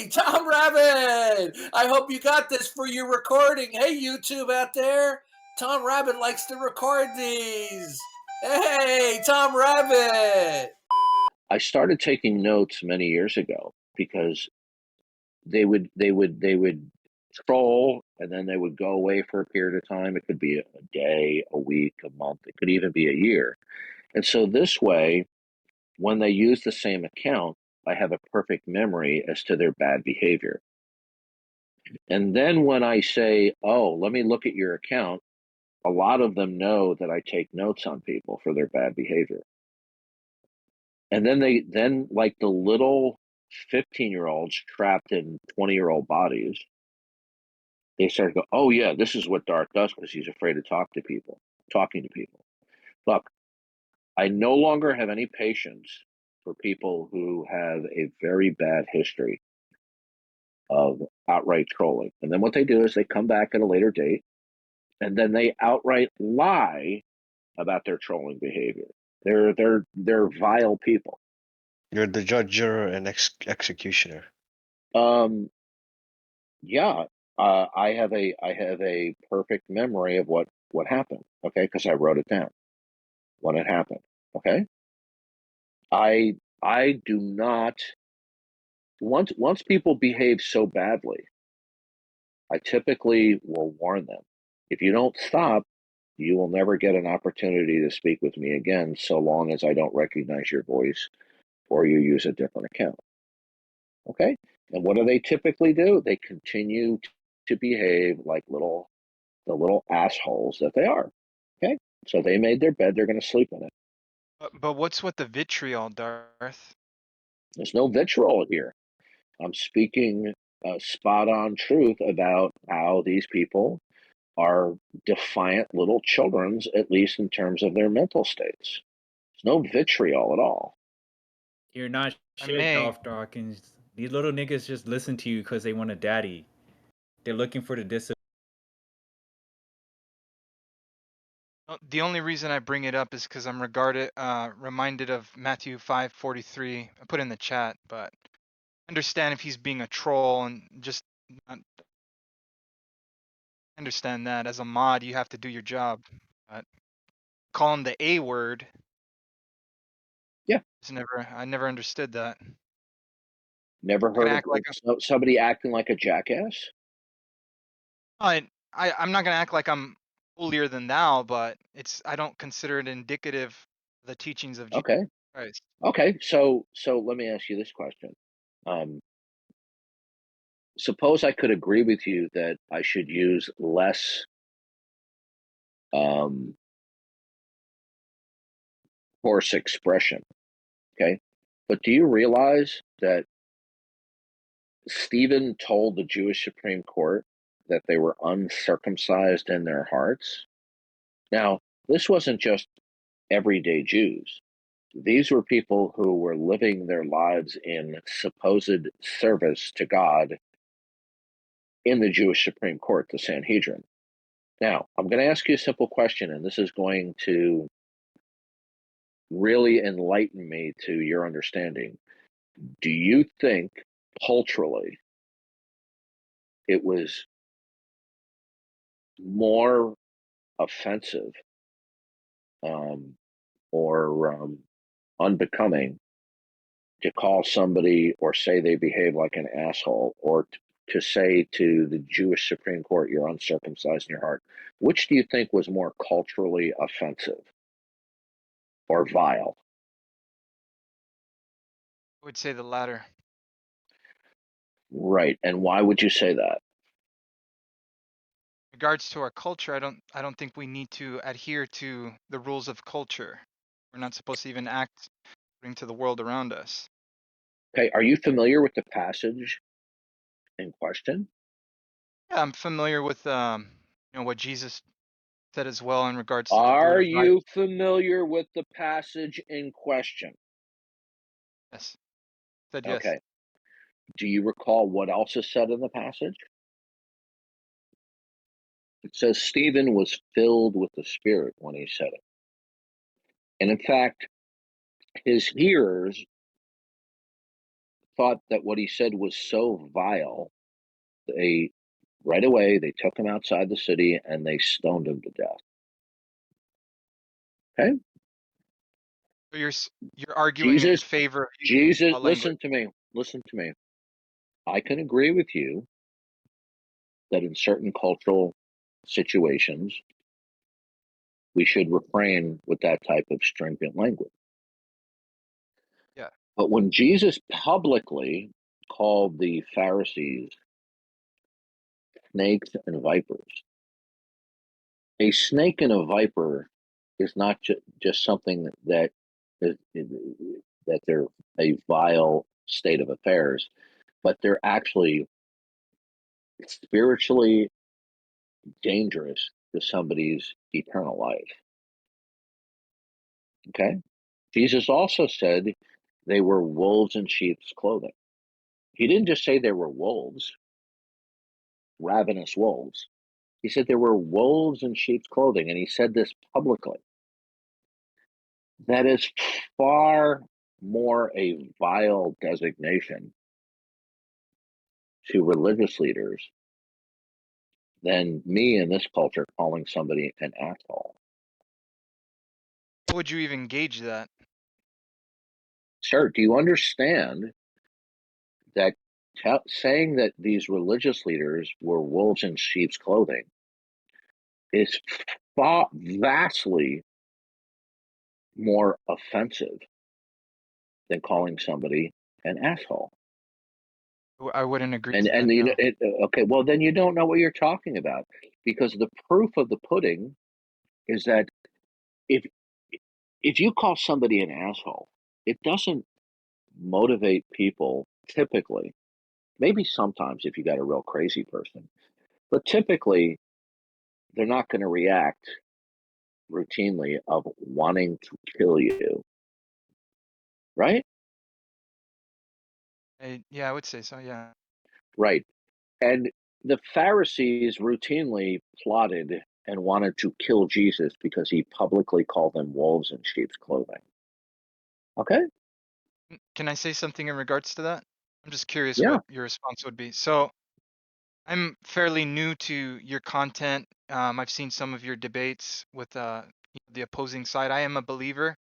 Hey, Tom Rabbit! I hope you got this for your recording. Hey, YouTube out there. Tom Rabbit likes to record these. Hey, Tom Rabbit! I started taking notes many years ago because they would troll and then they would go away for a period of time. It could be a day, a week, a month. It could even be a year. And so this way, when they use the same account, I have a perfect memory as to their bad behavior. And then when I say, oh, let me look at your account, a lot of them know that I take notes on people for their bad behavior. And then like the little 15-year-olds trapped in 20-year-old bodies, they start to go, oh yeah, this is what Darth does because he's afraid to talking to people. Look, I no longer have any patience for people who have a very bad history of outright trolling. And then what they do is they come back at a later date and then they outright lie about their trolling behavior. They're vile people. You're the judge, juror, and executioner. Yeah, I have a perfect memory of what happened. Okay, because I wrote it down when it happened. Okay, I do not once people behave so badly, I typically will warn them. If you don't stop, you will never get an opportunity to speak with me again so long as I don't recognize your voice or you use a different account. Okay? And what do they typically do? They continue to behave like the little assholes that they are. Okay? So they made their bed, they're going to sleep in it. But what's with the vitriol, Darth? There's no vitriol here. I'm speaking spot on truth about how these people are defiant little children's, at least in terms of their mental states. There's no vitriol at all. You're not I shit, may. Darth Dawkins. These little niggas just listen to you because they want a daddy. They're looking for the discipline. The only reason I bring it up is because I'm reminded of Matthew 5:43. I put in the chat, but understand if he's being a troll and just not understand that as a mod you have to do your job. But call him the A word. Yeah. I never understood that. Never Gonna heard act like of somebody acting like a jackass? I'm not gonna act like I'm holier than thou, but I don't consider it indicative of the teachings of Jesus Okay. Christ. Okay. So let me ask you this question. Um, Suppose I could agree with you that I should use less um, coarse expression. Okay. But do you realize that Stephen told the Jewish Supreme Court that they were uncircumcised in their hearts? Now, this wasn't just everyday Jews. These were people who were living their lives in supposed service to God in the Jewish Supreme Court, the Sanhedrin. Now, I'm going to ask you a simple question, and this is going to really enlighten me to your understanding. Do you think culturally it was more offensive or unbecoming to call somebody or say they behave like an asshole or to say to the Jewish Supreme Court, you're uncircumcised in your heart? Which do you think was more culturally offensive or vile? I would say the latter. Right. And why would you say that? In regards to our culture, I don't think we need to adhere to the rules of culture. We're not supposed to even act according to the world around us. Okay. Are you familiar with the passage in question? Yeah, I'm familiar with what Jesus said as well in regards to the bread Are of life. you familiar with the passage in question? Yes. Said yes. Okay. Do you recall what else is said in the passage? It says Stephen was filled with the Spirit when he said it. And in fact, his hearers thought that what he said was so vile, they right away they took him outside the city and they stoned him to death. Okay, So you're arguing in favor of using Jesus, foul language. listen to me. I can agree with you that in certain cultural situations we should refrain with that type of stringent language. Yeah. But when Jesus publicly called the Pharisees snakes and vipers, a snake and a viper is not just something that they're a vile state of affairs, but they're actually spiritually dangerous to somebody's eternal life. Okay? Jesus also said they were wolves in sheep's clothing. He didn't just say they were wolves, ravenous wolves. He said there were wolves in sheep's clothing, and he said this publicly. That is far more a vile designation to religious leaders than me in this culture calling somebody an asshole. How would you even gauge that? Sir, do you understand that saying that these religious leaders were wolves in sheep's clothing is vastly more offensive than calling somebody an asshole? I wouldn't agree And to that. you No. know, okay, well then you don't know what you're talking about, because the proof of the pudding is that if you call somebody an asshole, it doesn't motivate people typically. Maybe sometimes if you got a real crazy person, but typically they're not going to react routinely of wanting to kill you, right? Yeah, I would say so. Yeah. Right. And the Pharisees routinely plotted and wanted to kill Jesus because he publicly called them wolves in sheep's clothing. Okay? Can I say something in regards to that? I'm just curious Yeah. what your response would be. So I'm fairly new to your content. I've seen some of your debates with the opposing side. I am a believer.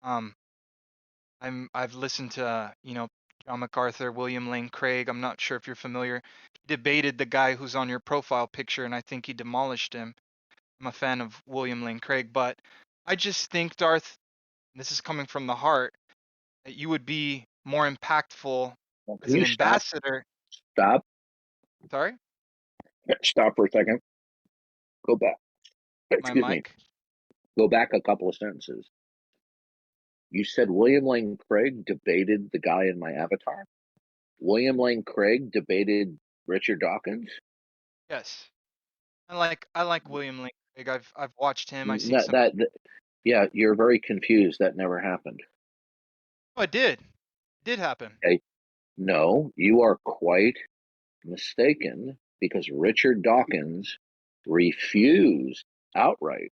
Um, I've listened to John MacArthur, William Lane Craig. I'm not sure if you're familiar. He debated the guy who's on your profile picture, and I think he demolished him. I'm a fan of William Lane Craig, but I just think, Darth, this is coming from the heart, that you would be more impactful Well, as can an you stop? ambassador. Stop. Sorry, Stop for a second. Go back. my Excuse me. mic. Go back a couple of sentences. You said William Lane Craig debated the guy in my avatar? William Lane Craig debated Richard Dawkins? Yes, I like William Lane Craig. I've watched him. I see That, some. that, that, yeah, you're very confused. That never happened. Oh, it did. It did happen. Okay. No, you are quite mistaken, because Richard Dawkins refused outright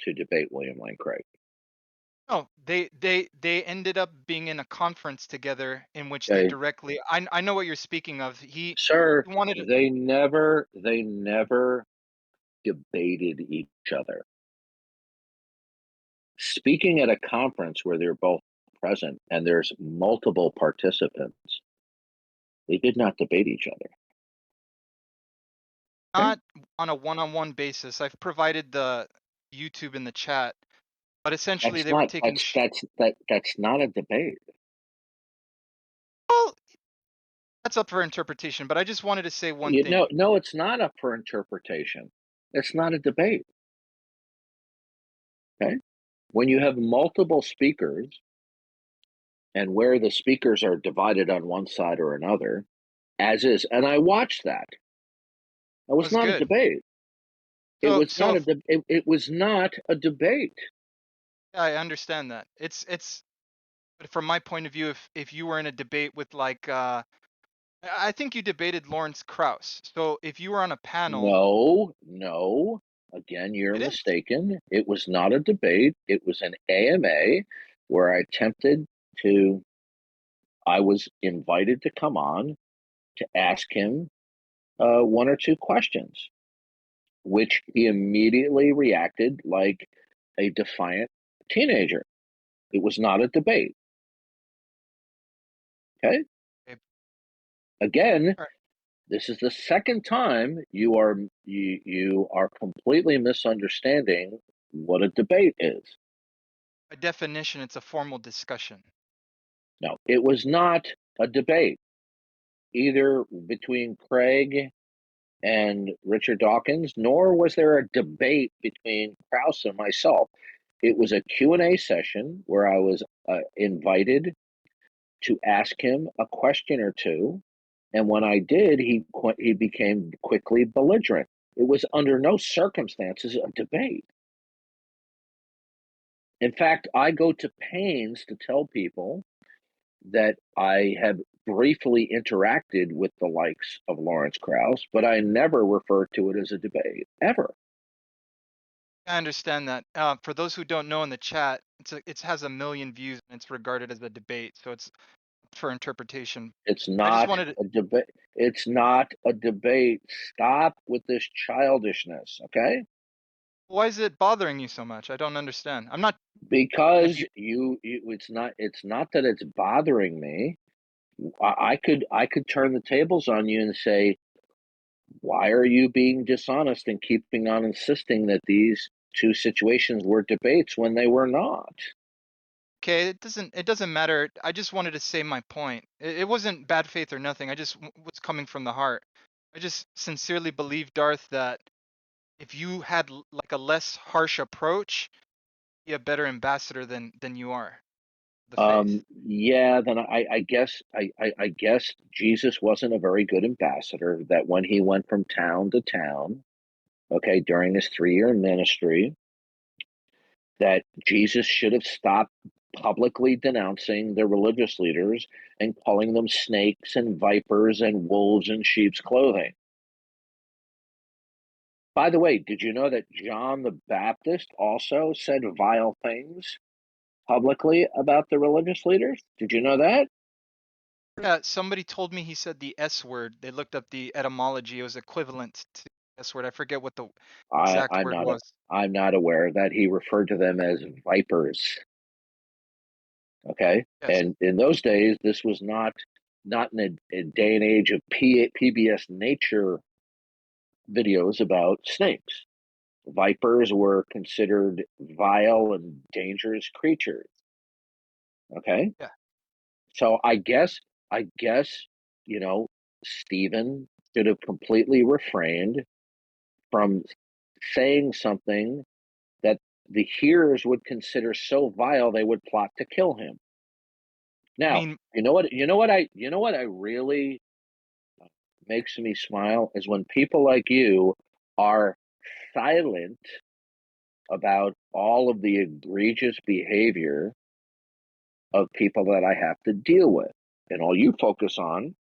to debate William Lane Craig. No, they ended up being in a conference together in which they Okay, directly. I know what you're speaking of. He sir, wanted to. they never debated each other. Speaking at a conference where they're both present and there's multiple participants, they did not debate each other. Okay? Not on a one-on-one basis. I've provided the YouTube in the chat, but essentially That's they were not taking. that's not a debate. Well, that's up for interpretation. But I just wanted to say one You thing. know, no, it's not up for interpretation. It's not a debate. Okay? When you have multiple speakers and where the speakers are divided on one side or another, as is, and I watched that. That That was was not a good. debate. It So was so not if, it was not a debate. I understand that. It's but from my point of view, if you were in a debate with like I think you debated Lawrence Krauss. So if you were on a panel, No, no. Again, you're it is. mistaken. It was not a debate. It was an AMA where I attempted to I was invited to come on to ask him one or two questions, which he immediately reacted like a defiant teenager. It was not a debate. Okay. Okay. Again, Alright. this is the second time you are completely misunderstanding what a debate is. By definition, it's a formal discussion. No, it was not a debate either between Craig and Richard Dawkins, nor was there a debate between Krauss and myself. It was a Q&A session where I was invited to ask him a question or two, and when I did, he became quickly belligerent. It was under no circumstances a debate. In fact, I go to pains to tell people that I have briefly interacted with the likes of Lawrence Krauss, but I never refer to it as a debate, ever. I understand that. For those who don't know in the chat, it has 1 million views and it's regarded as a debate, so it's up for interpretation. It's I just not wanted to, a debate. It's not a debate. Stop with this childishness, okay? why is it bothering you so much? I don't understand. I'm not. And if Because you, it's not that it's bothering me. I could turn the tables on you and say, why are you being dishonest and keeping on insisting that these two situations were debates when they were not? okay, it doesn't matter. I just wanted to say my point. It wasn't bad faith or nothing. I just was coming from the heart. I just sincerely believe, Darth, that if you had like a less harsh approach, be a better ambassador than you are, the faith. Yeah, then I guess Jesus wasn't a very good ambassador, that when he went from town to town, okay, during his 3-year ministry, that Jesus should have stopped publicly denouncing the religious leaders and calling them snakes and vipers and wolves in sheep's clothing. By the way, did you know that John the Baptist also said vile things publicly about the religious leaders? Did you know that? Yeah, somebody told me he said the S word. They looked up the etymology. It was equivalent to the S word. I forget what the I, exact I'm word not a, was. I'm not aware that he referred to them as vipers. Okay, Yes. and in those days, this was not in a day and age of PBS nature videos about snakes. Vipers were considered vile and dangerous creatures. Okay, Yeah. so I guess you know Stephen should have completely refrained from saying something that the hearers would consider so vile they would plot to kill him. I Now, mean, you know what I really makes me smile is when people like you are silent about all of the egregious behavior of people that I have to deal with. And all you focus on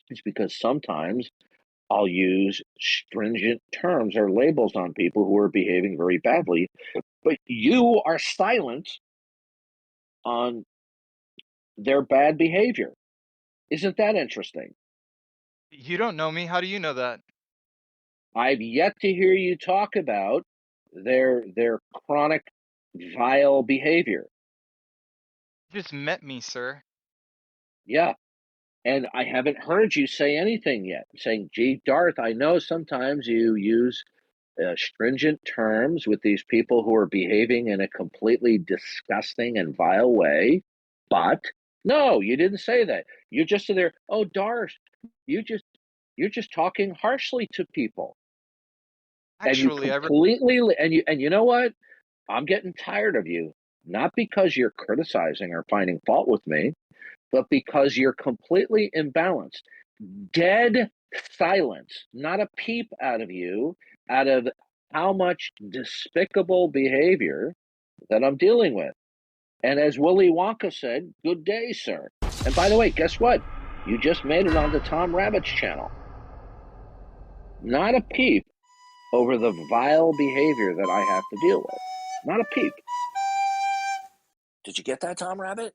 is because sometimes I'll use stringent terms or labels on people who are behaving very badly, but you are silent on their bad behavior. Isn't that interesting? you don't know me. How do you know that? I've yet to hear you talk about their chronic vile behavior. You just met me, sir. Yeah. And I haven't heard you say anything yet, saying, gee, Darth, I know sometimes you use stringent terms with these people who are behaving in a completely disgusting and vile way, but no, you didn't say that. You just said there, oh, Darth, you just you're just talking harshly to people. And you Actually, completely and you know what? I'm getting tired of you, not because you're criticizing or finding fault with me, but because you're completely imbalanced. Dead silence, not a peep out of you, out of how much despicable behavior that I'm dealing with. And as Willy Wonka said, good day, sir. And by the way, guess what? You just made it onto Tom Rabbit's channel. Not a peep over the vile behavior that I have to deal with. Not a peep. Did you get that, Tom Rabbit?